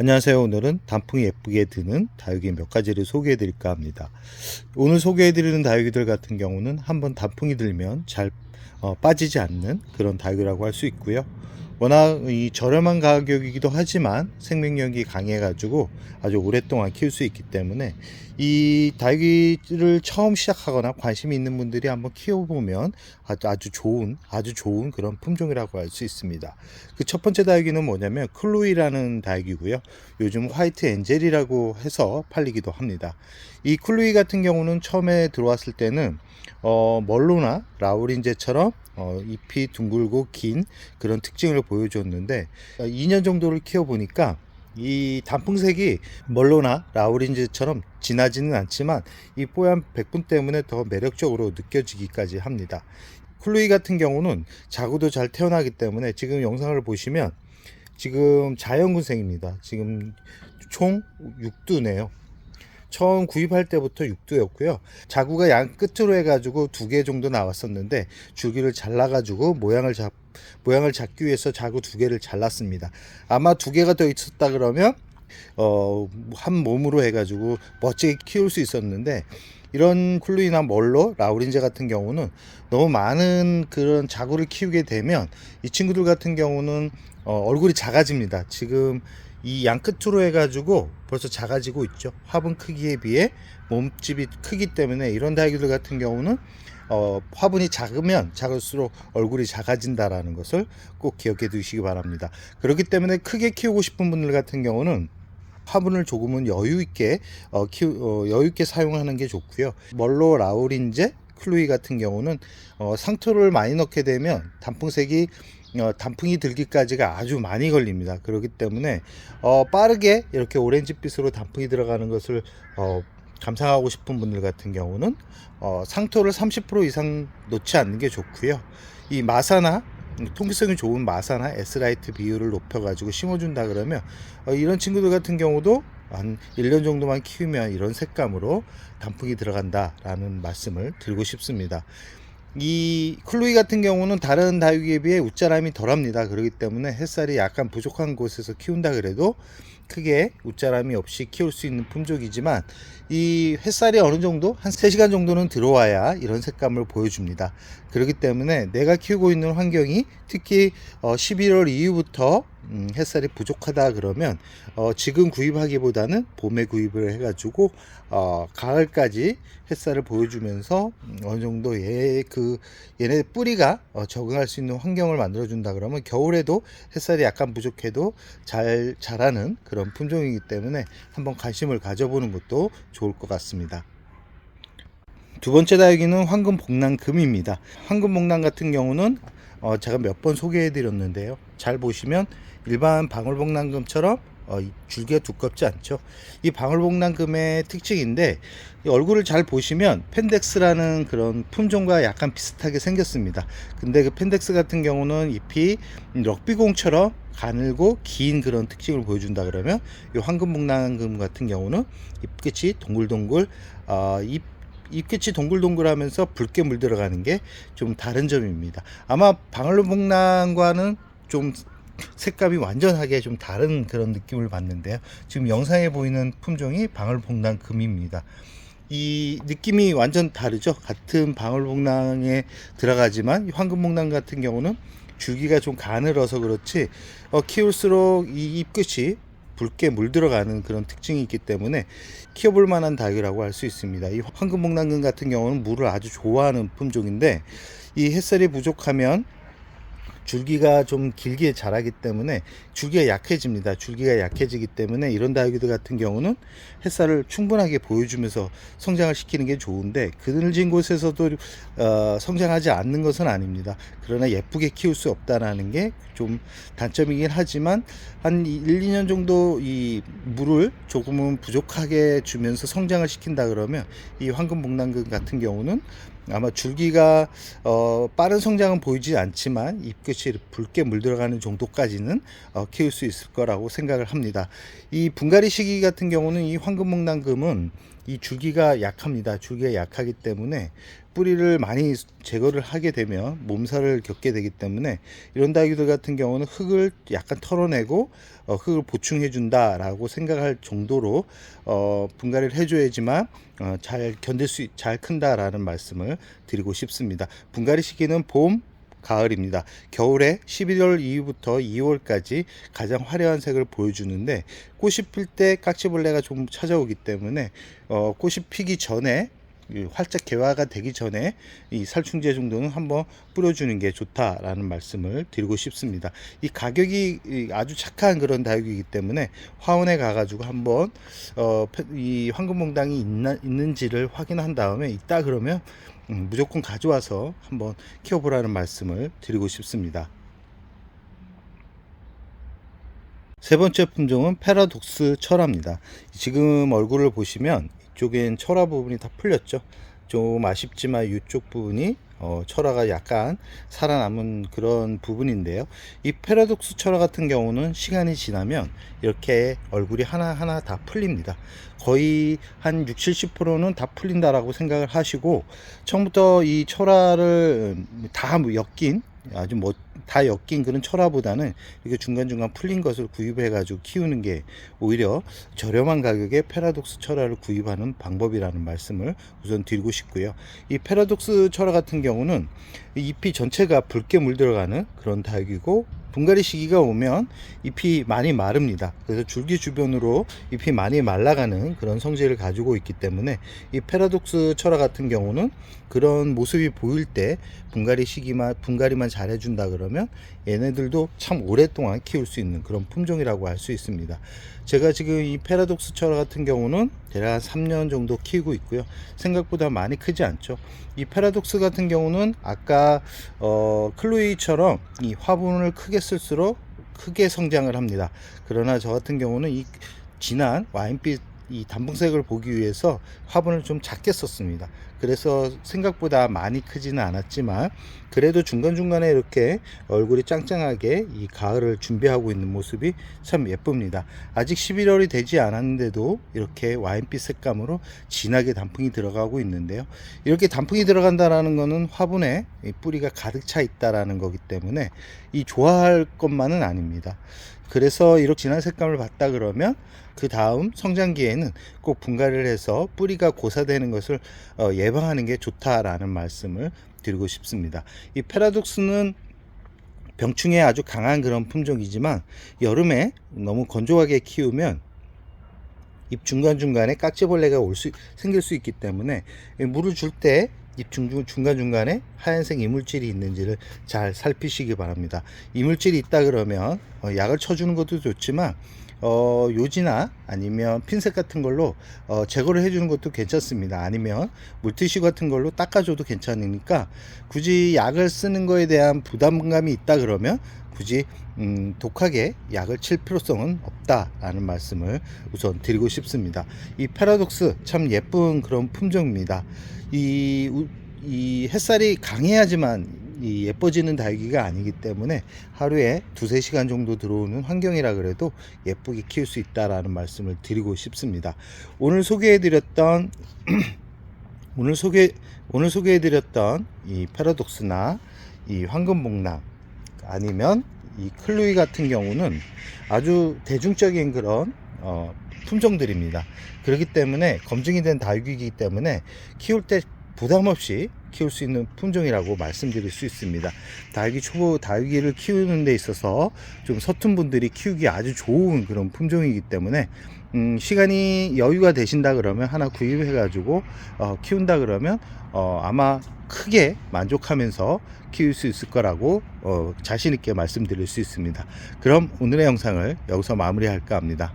안녕하세요. 오늘은 단풍이 예쁘게 드는 다육이 몇 가지를 소개해 드릴까 합니다. 오늘 소개해 드리는 다육이들 같은 경우는 한번 단풍이 들면 잘 빠지지 않는 그런 다육이라고 할 수 있고요. 워낙 저렴한 가격이기도 하지만 생명력이 강해 가지고 아주 오랫동안 키울 수 있기 때문에 이 다육이를 처음 시작하거나 관심이 있는 분들이 한번 키워보면 아주 좋은 그런 품종이라고 할 수 있습니다. 그 첫 번째 다육이는 뭐냐면 클로이라는 다육이고요. 요즘 화이트 엔젤이라고 해서 팔리기도 합니다. 이 클로이 같은 경우는 처음에 들어왔을 때는 멀로나 라우린제처럼 잎이 둥글고 긴 그런 특징을 보여줬는데 2년 정도를 키워보니까 이 단풍색이 멀로나 라우린제처럼 진하지는 않지만 이 뽀얀 백분 때문에 더 매력적으로 느껴지기까지 합니다. 클로이 같은 경우는 자구도 잘 태어나기 때문에 지금 영상을 보시면 지금 자연군생입니다. 지금 총 6두네요. 처음 구입할 때부터 6두였고요. 자구가 양 끝으로 해가지고 2개 정도 나왔었는데 줄기를 잘라가지고 모양을 잡기 위해서 자구 2개를 잘랐습니다. 아마 2개가 더 있었다 그러면 한 몸으로 해가지고 멋지게 키울 수 있었는데 이런 클루이나 멀로 라우린제 같은 경우는 너무 많은 그런 자구를 키우게 되면 이 친구들 같은 경우는 얼굴이 작아집니다. 지금 이 양 끝으로 해가지고 벌써 작아지고 있죠. 화분 크기에 비해 몸집이 크기 때문에 이런 다육이들 같은 경우는 화분이 작으면 작을수록 얼굴이 작아진다라는 것을 꼭 기억해 두시기 바랍니다. 그렇기 때문에 크게 키우고 싶은 분들 같은 경우는 화분을 조금은 여유 있게 사용하는 게 좋고요. 멀로 라우린제 클로이 같은 경우는 상토를 많이 넣게 되면 단풍이 들기까지가 아주 많이 걸립니다. 그렇기 때문에 빠르게 이렇게 오렌지빛으로 단풍이 들어가는 것을 감상하고 싶은 분들 같은 경우는 상토를 30% 이상 놓지 않는 게 좋고요. 이 마사나 통기성이 좋은 마사나 S라이트 비율을 높여가지고 심어준다 그러면 이런 친구들 같은 경우도 한 1년 정도만 키우면 이런 색감으로 단풍이 들어간다 라는 말씀을 드리고 싶습니다. 이 클로이 같은 경우는 다른 다육이에 비해 웃자람이 덜합니다. 그렇기 때문에 햇살이 약간 부족한 곳에서 키운다 그래도 크게 웃자람이 없이 키울 수 있는 품종이지만 이 햇살이 어느 정도 한 3시간 정도는 들어와야 이런 색감을 보여줍니다. 그렇기 때문에 내가 키우고 있는 환경이 특히 11월 이후부터 햇살이 부족하다 그러면 지금 구입하기보다는 봄에 구입을 해가지고 가을까지 햇살을 보여주면서 어느 정도 얘네 뿌리가 적응할 수 있는 환경을 만들어 준다 그러면 겨울에도 햇살이 약간 부족해도 잘 자라는 그런 품종이기 때문에 한번 관심을 가져보는 것도 좋을 것 같습니다. 두 번째 다육이는 황금복랑금입니다. 황금복랑 같은 경우는 제가 몇 번 소개해 드렸는데요. 잘 보시면 일반 방울복랑금처럼 줄기가 두껍지 않죠. 이 방울복랑금의 특징인데 이 얼굴을 잘 보시면 펜덱스라는 그런 품종과 약간 비슷하게 생겼습니다. 근데 그 펜덱스 같은 경우는 잎이 럭비공처럼 가늘고 긴 그런 특징을 보여준다 그러면 이 황금복랑금 같은 경우는 잎끝이 동글동글 잎끝이 동글동글하면서 붉게 물들어가는 게 좀 다른 점입니다. 아마 방울복랑과는 좀 색감이 완전하게 좀 다른 그런 느낌을 받는데요. 지금 영상에 보이는 품종이 방울복랑금입니다. 이 느낌이 완전 다르죠. 같은 방울복랑에 들어가지만 황금복랑 같은 경우는 줄기가 좀 가늘어서 그렇지 키울수록 이 잎끝이 붉게 물들어가는 그런 특징이 있기 때문에 키워볼 만한 다육이라고 할 수 있습니다. 이 황금복랑금 같은 경우는 물을 아주 좋아하는 품종인데 이 햇살이 부족하면 줄기가 좀 길게 자라기 때문에 줄기가 약해집니다. 줄기가 약해지기 때문에 이런 다육이들 같은 경우는 햇살을 충분하게 보여주면서 성장을 시키는 게 좋은데 그늘진 곳에서도 성장하지 않는 것은 아닙니다. 그러나 예쁘게 키울 수 없다는 게 좀 단점이긴 하지만 한 1, 2년 정도 이 물을 조금은 부족하게 주면서 성장을 시킨다 그러면 이 황금복랑금 같은 경우는 아마 줄기가 빠른 성장은 보이지 않지만 잎끝이 붉게 물들어가는 정도까지는 키울 수 있을 거라고 생각을 합니다. 이 분갈이 시기 같은 경우는 이 황금복랑금은 이 줄기가 약합니다. 줄기가 약하기 때문에 뿌리를 많이 제거를 하게 되면 몸살을 겪게 되기 때문에 이런 다육이들 같은 경우는 흙을 약간 털어내고 흙을 보충해 준다라고 생각할 정도로 분갈이를 해줘야지만 잘 견딜 잘 큰다라는 말씀을 드리고 싶습니다. 분갈이 시기는 봄, 가을입니다. 겨울에 11월 이후부터 2월까지 가장 화려한 색을 보여주는데, 꽃이 필 때 깍지벌레가 좀 찾아오기 때문에 꽃이 피기 전에, 활짝 개화가 되기 전에 이 살충제 정도는 한번 뿌려주는 게 좋다라는 말씀을 드리고 싶습니다. 이 가격이 아주 착한 그런 다육이기 때문에 화원에 가가지고 한번 이 황금봉당이 있는지를 확인한 다음에 있다 그러면 무조건 가져와서 한번 키워보라는 말씀을 드리고 싶습니다. 세 번째 품종은 패러독스 철화입니다. 지금 얼굴을 보시면 이쪽엔 철화 부분이 다 풀렸죠. 좀 아쉽지만 이쪽 부분이 철화가 약간 살아남은 그런 부분인데요. 이 패러독스 철화 같은 경우는 시간이 지나면 이렇게 얼굴이 하나하나 다 풀립니다. 거의 한 60-70%는 다 풀린다라고 생각을 하시고, 처음부터 이 철화를 다 엮인, 아주 다 엮인 그런 철화보다는 이렇게 중간중간 풀린 것을 구입해 가지고 키우는 게 오히려 저렴한 가격에 패러독스 철화를 구입하는 방법이라는 말씀을 우선 드리고 싶고요. 이 패러독스 철화 같은 경우는 잎이 전체가 붉게 물들어가는 그런 다육이고, 분갈이 시기가 오면 잎이 많이 마릅니다. 그래서 줄기 주변으로 잎이 많이 말라가는 그런 성질을 가지고 있기 때문에 이 패러독스 철화 같은 경우는 그런 모습이 보일 때 분갈이만 잘 해준다 그러면 얘네들도 참 오랫동안 키울 수 있는 그런 품종이라고 할 수 있습니다. 제가 지금 이 패러독스 철화 같은 경우는 대략 한 3년 정도 키우고 있고요. 생각보다 많이 크지 않죠. 이 패러독스 같은 경우는 아까 클로이처럼 이 화분을 크게 쓸수록 크게 성장을 합니다. 그러나 저 같은 경우는 이 진한 와인빛 이 단풍색을 보기 위해서 화분을 좀 작게 썼습니다. 그래서 생각보다 많이 크지는 않았지만 그래도 중간중간에 이렇게 얼굴이 짱짱하게 이 가을을 준비하고 있는 모습이 참 예쁩니다. 아직 11월이 되지 않았는데도 이렇게 와인빛 색감으로 진하게 단풍이 들어가고 있는데요. 이렇게 단풍이 들어간다라는 것은 화분에 뿌리가 가득 차 있다라는 거기 때문에 이 좋아할 것만은 아닙니다. 그래서 이렇게 진한 색감을 봤다 그러면 그 다음 성장기에는 꼭 분갈이를 해서 뿌리가 고사되는 것을 예방하는 게 좋다라는 말씀을 드리고 싶습니다. 이 패러독스는 병충해에 아주 강한 그런 품종이지만 여름에 너무 건조하게 키우면 잎 중간중간에 깍지벌레가 생길 수 있기 때문에 물을 줄 때 잎 중간중간에 하얀색 이물질이 있는지를 잘 살피시기 바랍니다. 이물질이 있다 그러면 약을 쳐주는 것도 좋지만 요지나 아니면 핀셋 같은 걸로 제거를 해주는 것도 괜찮습니다. 아니면 물티슈 같은 걸로 닦아줘도 괜찮으니까 굳이 약을 쓰는 거에 대한 부담감이 있다 그러면 굳이 독하게 약을 칠 필요성은 없다라는 말씀을 우선 드리고 싶습니다. 이 패러독스 참 예쁜 그런 품종입니다. 이 햇살이 강해야지만 예뻐지는 다육이가 아니기 때문에 하루에 2-3시간 정도 들어오는 환경이라 그래도 예쁘게 키울 수 있다라는 말씀을 드리고 싶습니다. 오늘 소개해드렸던 이 패러독스나 이 황금봉랑 아니면 이 클로이 같은 경우는 아주 대중적인 그런 품종들입니다. 그렇기 때문에 검증이 된 다육이기 때문에 키울 때 부담 없이 키울 수 있는 품종이라고 말씀드릴 수 있습니다. 다육이를 키우는 데 있어서 좀 서툰 분들이 키우기 아주 좋은 그런 품종이기 때문에 시간이 여유가 되신다 그러면 하나 구입해 가지고 키운다 그러면 아마 크게 만족하면서 키울 수 있을 거라고 자신 있게 말씀드릴 수 있습니다. 그럼 오늘의 영상을 여기서 마무리할까 합니다.